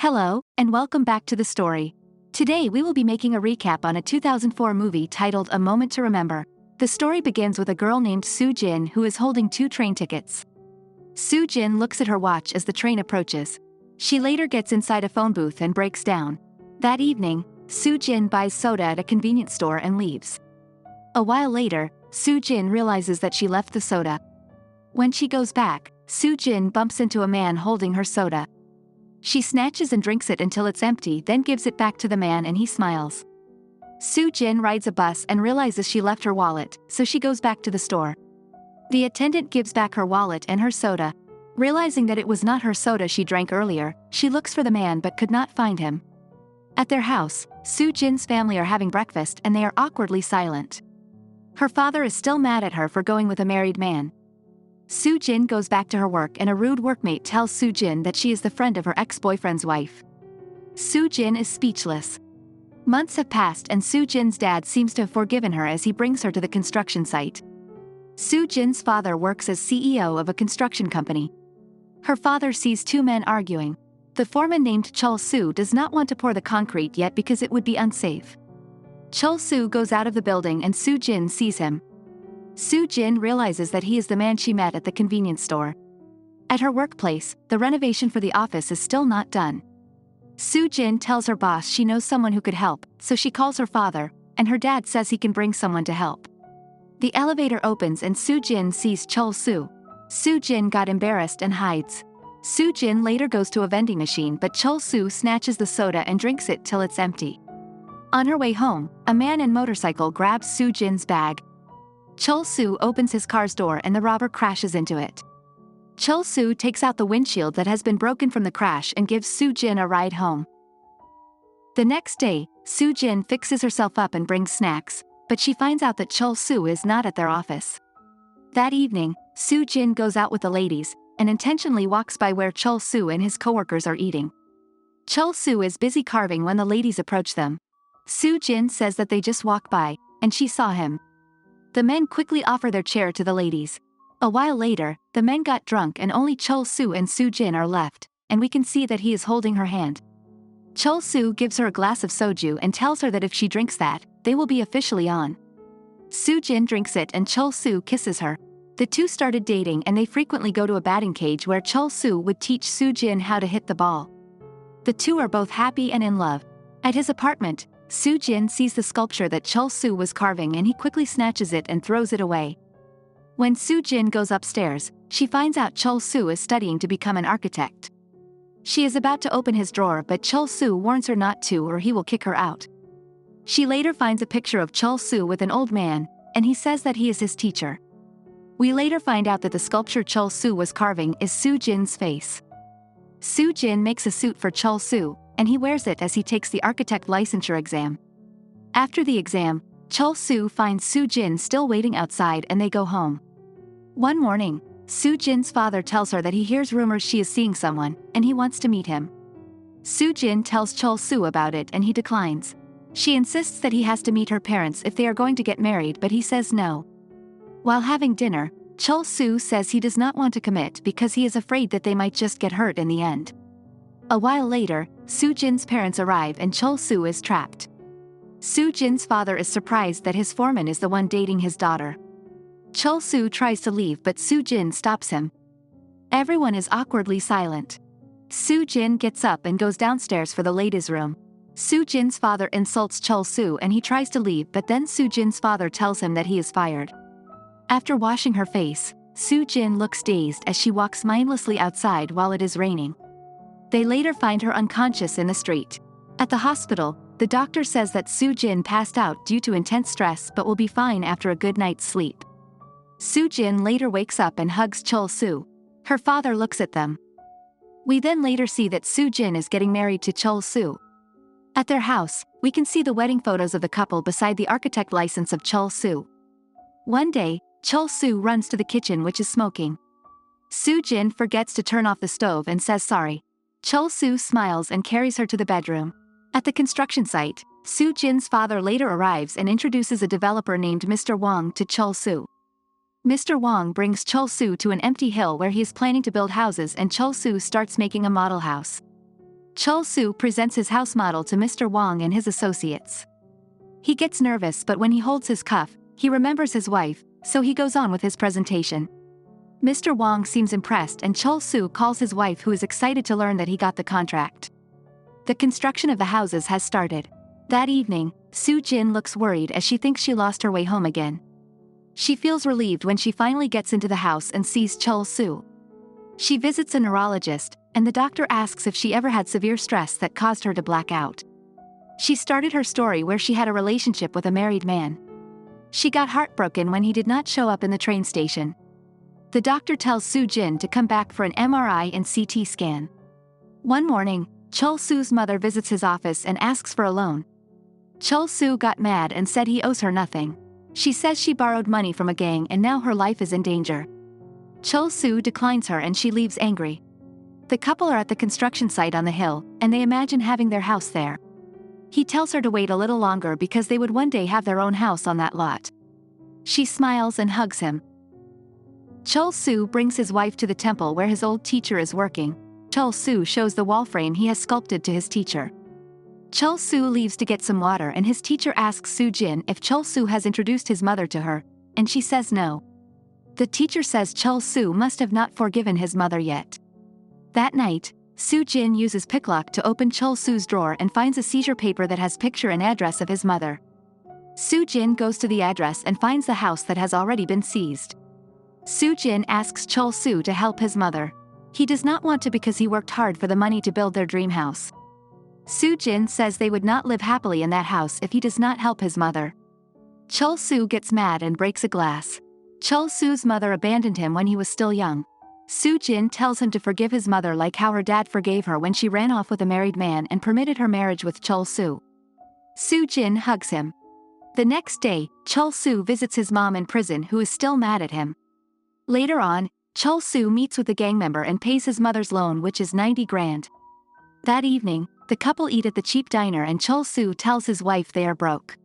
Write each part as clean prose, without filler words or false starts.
Hello, and welcome back to the story. Today we will be making a recap on a 2004 movie titled A Moment to Remember. The story begins with a girl named Ye-jin who is holding 2 train tickets. Ye-jin looks at her watch as the train approaches. She later gets inside a phone booth and breaks down. That evening, Ye-jin buys soda at a convenience store and leaves. A while later, Ye-jin realizes that she left the soda. When she goes back, Ye-jin bumps into a man holding her soda. She snatches and drinks it until it's empty, then gives it back to the man and he smiles. Ye-jin rides a bus and realizes she left her wallet, so she goes back to the store. The attendant gives back her wallet and her soda. Realizing that it was not her soda she drank earlier, she looks for the man but could not find him. At their house, Ye-jin's family are having breakfast and they are awkwardly silent. Her father is still mad at her for going with a married man. Ye-jin goes back to her work and a rude workmate tells Ye-jin that she is the friend of her ex-boyfriend's wife. Ye-jin is speechless. Months have passed and Ye-jin's dad seems to have forgiven her as he brings her to the construction site. Ye-jin's father works as CEO of a construction company. Her father sees 2 men arguing. The foreman named Chol-soo does not want to pour the concrete yet because it would be unsafe. Chol-soo goes out of the building and Ye-jin sees him. Ye-jin realizes that he is the man she met at the convenience store. At her workplace, the renovation for the office is still not done. Ye-jin tells her boss she knows someone who could help, so she calls her father, and her dad says he can bring someone to help. The elevator opens and Ye-jin sees Chol-soo. Ye-jin got embarrassed and hides. Ye-jin later goes to a vending machine but Chol-soo snatches the soda and drinks it till it's empty. On her way home, a man in motorcycle grabs Ye-jin's bag. Chol-soo opens his car's door and the robber crashes into it. Chol-soo takes out the windshield that has been broken from the crash and gives Ye-jin a ride home. The next day, Ye-jin fixes herself up and brings snacks, but she finds out that Chol-soo is not at their office. That evening, Ye-jin goes out with the ladies, and intentionally walks by where Chol-soo and his coworkers are eating. Chol-soo is busy carving when the ladies approach them. Ye-jin says that they just walk by, and she saw him. The men quickly offer their chair to the ladies. A while later, the men got drunk and only Chol-soo and Ye-jin are left, and we can see that he is holding her hand. Chol-soo gives her a glass of soju and tells her that if she drinks that, they will be officially on. Ye-jin drinks it and Chol-soo kisses her. The two started dating and they frequently go to a batting cage where Chol-soo would teach Ye-jin how to hit the ball. The two are both happy and in love. At his apartment, Ye-jin sees the sculpture that Chol-soo was carving and he quickly snatches it and throws it away. When Ye-jin goes upstairs, she finds out Chol-soo is studying to become an architect. She is about to open his drawer but Chol-soo warns her not to or he will kick her out. She later finds a picture of Chol-soo with an old man, and he says that he is his teacher. We later find out that the sculpture Chol-soo was carving is Ye-jin's face. Ye-jin makes a suit for Chol-soo, and he wears it as he takes the architect licensure exam. After the exam, Chol-soo finds Ye-jin still waiting outside and they go home. One morning, Ye-jin's father tells her that he hears rumors she is seeing someone, and he wants to meet him. Ye-jin tells Chol-soo about it and he declines. She insists that he has to meet her parents if they are going to get married but he says no. While having dinner, Chol-soo says he does not want to commit because he is afraid that they might just get hurt in the end. A while later, Ye-jin's parents arrive and Chol-soo is trapped. Ye-jin's father is surprised that his foreman is the one dating his daughter. Chol-soo tries to leave but Ye-jin stops him. Everyone is awkwardly silent. Ye-jin gets up and goes downstairs for the ladies' room. Ye-jin's father insults Chol-soo and he tries to leave but then Ye-jin's father tells him that he is fired. After washing her face, Ye-jin looks dazed as she walks mindlessly outside while it is raining. They later find her unconscious in the street. At the hospital, the doctor says that Ye-jin passed out due to intense stress but will be fine after a good night's sleep. Ye-jin later wakes up and hugs Chol-soo. Her father looks at them. We then later see that Ye-jin is getting married to Chol-soo. At their house, we can see the wedding photos of the couple beside the architect license of Chol-soo. One day, Chol-soo runs to the kitchen which is smoking. Ye-jin forgets to turn off the stove and says sorry. Chol-soo smiles and carries her to the bedroom. At the construction site, Ye-jin's father later arrives and introduces a developer named Mr. Wong to Chol-soo. Mr. Wong brings Chol-soo to an empty hill where he is planning to build houses and Chol-soo starts making a model house. Chol-soo presents his house model to Mr. Wong and his associates. He gets nervous, but when he holds his cuff, he remembers his wife, so he goes on with his presentation. Mr. Wong seems impressed and Chol-soo calls his wife, who is excited to learn that he got the contract. The construction of the houses has started. That evening, Soo-jin looks worried as she thinks she lost her way home again. She feels relieved when she finally gets into the house and sees Chol-soo. She visits a neurologist, and the doctor asks if she ever had severe stress that caused her to black out. She started her story where she had a relationship with a married man. She got heartbroken when he did not show up in the train station. The doctor tells Soo-jin to come back for an MRI and CT scan. One morning, Chol-soo's mother visits his office and asks for a loan. Chol-soo got mad and said he owes her nothing. She says she borrowed money from a gang and now her life is in danger. Chol-soo declines her and she leaves angry. The couple are at the construction site on the hill, and they imagine having their house there. He tells her to wait a little longer because they would one day have their own house on that lot. She smiles and hugs him. Chol-soo brings his wife to the temple where his old teacher is working. Chol-soo shows the wall frame he has sculpted to his teacher. Chol-soo leaves to get some water and his teacher asks Soo-jin if Chol-soo has introduced his mother to her, and she says no. The teacher says Chol-soo must have not forgiven his mother yet. That night, Soo-jin uses picklock to open Chol-soo's drawer and finds a seizure paper that has picture and address of his mother. Soo-jin goes to the address and finds the house that has already been seized. Soo-jin asks Chol-soo to help his mother. He does not want to because he worked hard for the money to build their dream house. Soo-jin says they would not live happily in that house if he does not help his mother. Chol-soo gets mad and breaks a glass. Chol-soo's mother abandoned him when he was still young. Soo-jin tells him to forgive his mother like how her dad forgave her when she ran off with a married man and permitted her marriage with Chol-soo. Soo-jin hugs him. The next day, Chol-soo visits his mom in prison, who is still mad at him. Later on, Chol-soo meets with a gang member and pays his mother's loan, which is 90 grand. That evening, the couple eat at the cheap diner and Chol-soo tells his wife they are broke.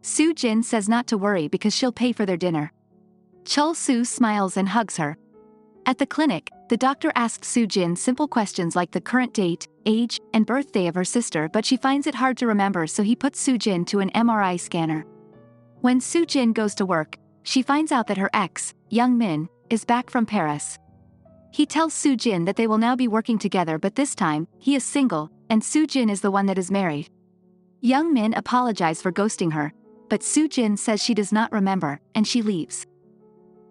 Soo-jin says not to worry because she'll pay for their dinner. Chol-soo smiles and hugs her. At the clinic, the doctor asks Soo-jin simple questions like the current date, age, and birthday of her sister, but she finds it hard to remember, so he puts Soo-jin to an MRI scanner. When Soo-jin goes to work, she finds out that her ex, Young Min, is back from Paris. He tells Soo-jin that they will now be working together, but this time, he is single, and Soo-jin is the one that is married. Young Min apologizes for ghosting her, but Soo-jin says she does not remember, and she leaves.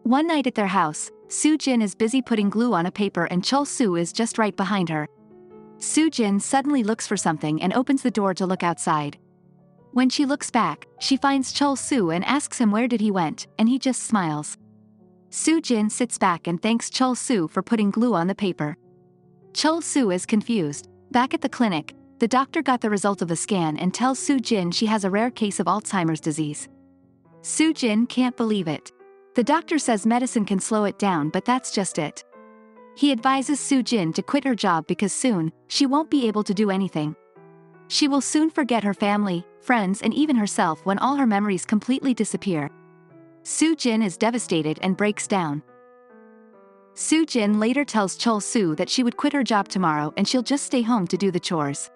One night at their house, Soo-jin is busy putting glue on a paper and Chol-soo is just right behind her. Soo-jin suddenly looks for something and opens the door to look outside. When she looks back, she finds Chol-soo and asks him where did he went, and he just smiles. Soo-jin sits back and thanks Chol-soo for putting glue on the paper. Chol-soo is confused. Back at the clinic, the doctor got the result of the scan and tells Soo-jin she has a rare case of Alzheimer's disease. Soo-jin can't believe it. The doctor says medicine can slow it down, but that's just it. He advises Soo-jin to quit her job because soon, she won't be able to do anything. She will soon forget her family, friends, and even herself when all her memories completely disappear. Soo-jin is devastated and breaks down. Soo-jin later tells Chol-soo that she would quit her job tomorrow and she'll just stay home to do the chores.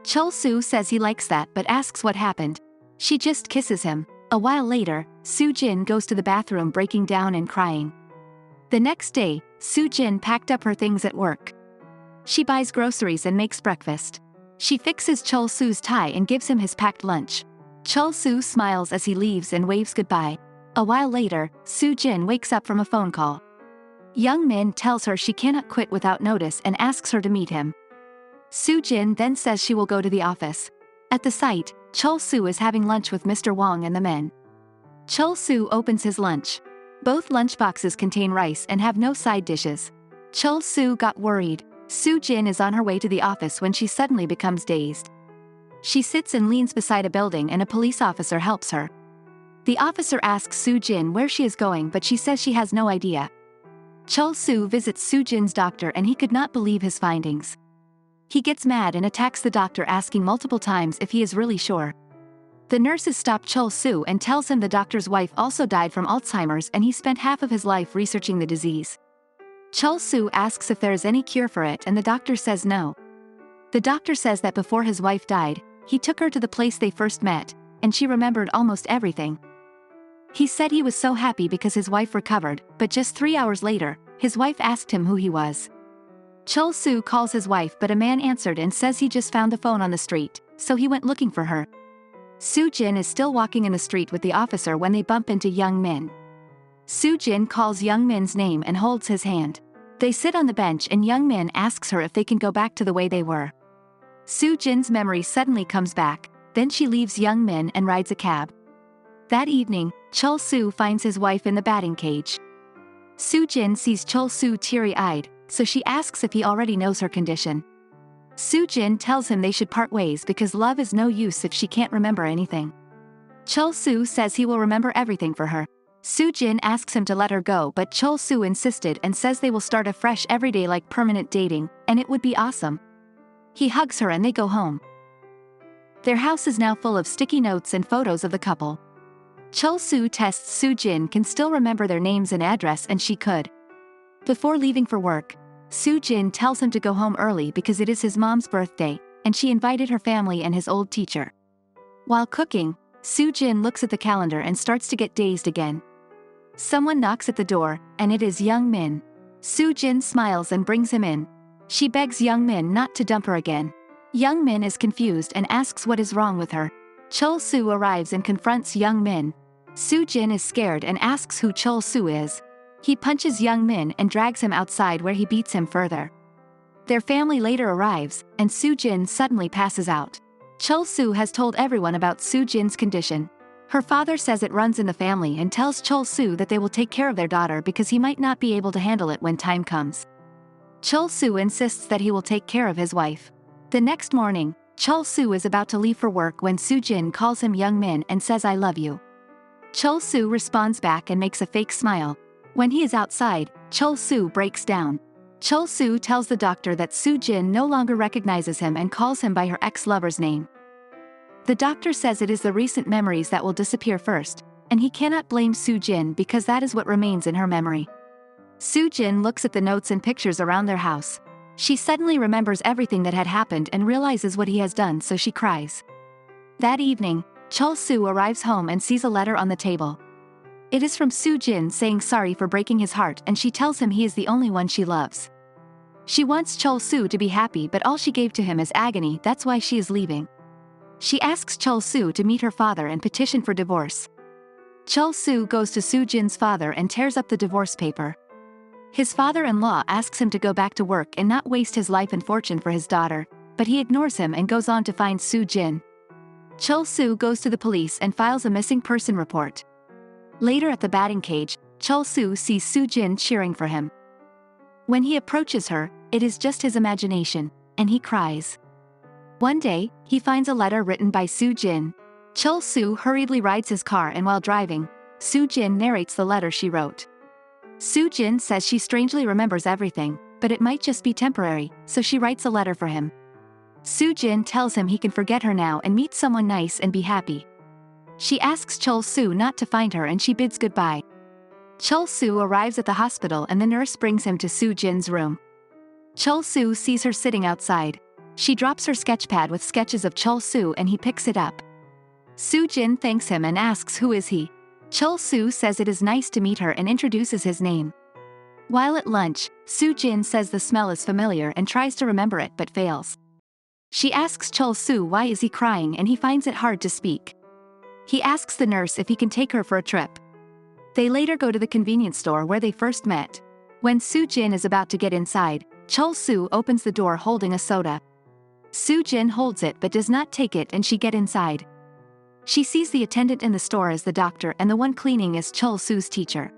Chol-soo says he likes that but asks what happened. She just kisses him. A while later, Soo-jin goes to the bathroom breaking down and crying. The next day, Soo-jin packed up her things at work. She buys groceries and makes breakfast. She fixes Chol-soo's tie and gives him his packed lunch. Chol-soo smiles as he leaves and waves goodbye. A while later, Soo-jin wakes up from a phone call. Young Min tells her she cannot quit without notice and asks her to meet him. Soo-jin then says she will go to the office. At the site, Chol-soo is having lunch with Mr. Wong and the men. Chol-soo opens his lunch. Both lunchboxes contain rice and have no side dishes. Chol-soo got worried. Soo-jin is on her way to the office when she suddenly becomes dazed. She sits and leans beside a building and a police officer helps her. The officer asks Soo-jin where she is going, but she says she has no idea. Chol-soo visits Soo-jin's doctor and he could not believe his findings. He gets mad and attacks the doctor, asking multiple times if he is really sure. The nurses stop Chol-soo and tells him the doctor's wife also died from Alzheimer's and he spent half of his life researching the disease. Chol-soo asks if there is any cure for it and the doctor says no. The doctor says that before his wife died, he took her to the place they first met, and she remembered almost everything. He said he was so happy because his wife recovered, but just 3 hours later, his wife asked him who he was. Chol-soo calls his wife, but a man answered and says he just found the phone on the street, so he went looking for her. Soo-jin is still walking in the street with the officer when they bump into Young Min. Soo-jin calls Young Min's name and holds his hand. They sit on the bench and Young Min asks her if they can go back to the way they were. Soo-jin's memory suddenly comes back, then she leaves Young Min and rides a cab. That evening, Chol-soo finds his wife in the batting cage. Soo-jin sees Chol-soo teary-eyed, so she asks if he already knows her condition. Soo-jin tells him they should part ways because love is no use if she can't remember anything. Chol-soo says he will remember everything for her. Soo-jin asks him to let her go, but Chol-soo insisted and says they will start afresh every day like permanent dating, and it would be awesome. He hugs her and they go home. Their house is now full of sticky notes and photos of the couple. Chol-soo tests Soo-jin can still remember their names and address, and she could. Before leaving for work, Soo-jin tells him to go home early because it is his mom's birthday, and she invited her family and his old teacher. While cooking, Soo-jin looks at the calendar and starts to get dazed again. Someone knocks at the door, and it is Young Min. Soo-jin smiles and brings him in. She begs Young Min not to dump her again. Young Min is confused and asks what is wrong with her. Chol-soo arrives and confronts Young Min. Soo-jin is scared and asks who Chol-soo is. He punches Young Min and drags him outside where he beats him further. Their family later arrives, and Soo-jin suddenly passes out. Chol-soo has told everyone about Soo-jin's condition. Her father says it runs in the family and tells Chol-soo that they will take care of their daughter because he might not be able to handle it when time comes. Chol-soo insists that he will take care of his wife. The next morning, Chol-soo is about to leave for work when Soo-jin calls him Young Min and says I love you. Chol-soo responds back and makes a fake smile. When he is outside, Chol-soo breaks down. Chol-soo tells the doctor that Soo-jin no longer recognizes him and calls him by her ex-lover's name. The doctor says it is the recent memories that will disappear first, and he cannot blame Soo-jin because that is what remains in her memory. Soo-jin looks at the notes and pictures around their house. She suddenly remembers everything that had happened and realizes what he has done, so she cries. That evening, Chol-soo arrives home and sees a letter on the table. It is from Soo-jin saying sorry for breaking his heart, and she tells him he is the only one she loves. She wants Chol-soo to be happy, but all she gave to him is agony, that's why she is leaving. She asks Chol-soo to meet her father and petition for divorce. Chol-soo goes to Soo-jin's father and tears up the divorce paper. His father-in-law asks him to go back to work and not waste his life and fortune for his daughter, but he ignores him and goes on to find Soo-jin. Chol-soo goes to the police and files a missing person report. Later at the batting cage, Chol-soo sees Soo-jin cheering for him. When he approaches her, it is just his imagination, and he cries. One day, he finds a letter written by Soo-jin. Chol-soo hurriedly rides his car, and while driving, Soo-jin narrates the letter she wrote. Soo-jin says she strangely remembers everything, but it might just be temporary, so she writes a letter for him. Soo-jin tells him he can forget her now and meet someone nice and be happy. She asks Chol-soo not to find her and she bids goodbye. Chol-soo arrives at the hospital and the nurse brings him to Soo-jin's room. Chol-soo sees her sitting outside. She drops her sketchpad with sketches of Chol-soo and he picks it up. Soo-jin thanks him and asks who is he. Chol-soo says it is nice to meet her and introduces his name. While at lunch, Soo-jin says the smell is familiar and tries to remember it but fails. She asks Chol-soo why is he crying and he finds it hard to speak. He asks the nurse if he can take her for a trip. They later go to the convenience store where they first met. When Soo-jin is about to get inside, Chol-soo opens the door holding a soda. Soo-jin holds it but does not take it and she gets inside. She sees the attendant in the store as the doctor and the one cleaning is Chol-soo's teacher.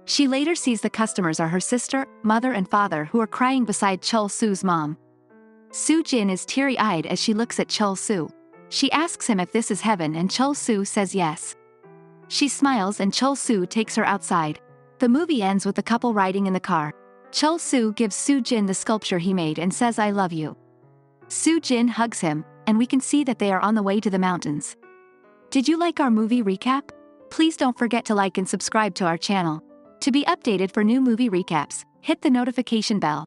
She later sees the customers are her sister, mother and father who are crying beside Chol-soo's mom. Soo-jin is teary-eyed as she looks at Chol-soo. She asks him if this is heaven and Chol-soo says yes. She smiles and Chol-soo takes her outside. The movie ends with the couple riding in the car. Chol-soo gives Soo-jin the sculpture he made and says I love you. Soo-jin hugs him, and we can see that they are on the way to the mountains. Did you like our movie recap? Please don't forget to like and subscribe to our channel. To be updated for new movie recaps, hit the notification bell.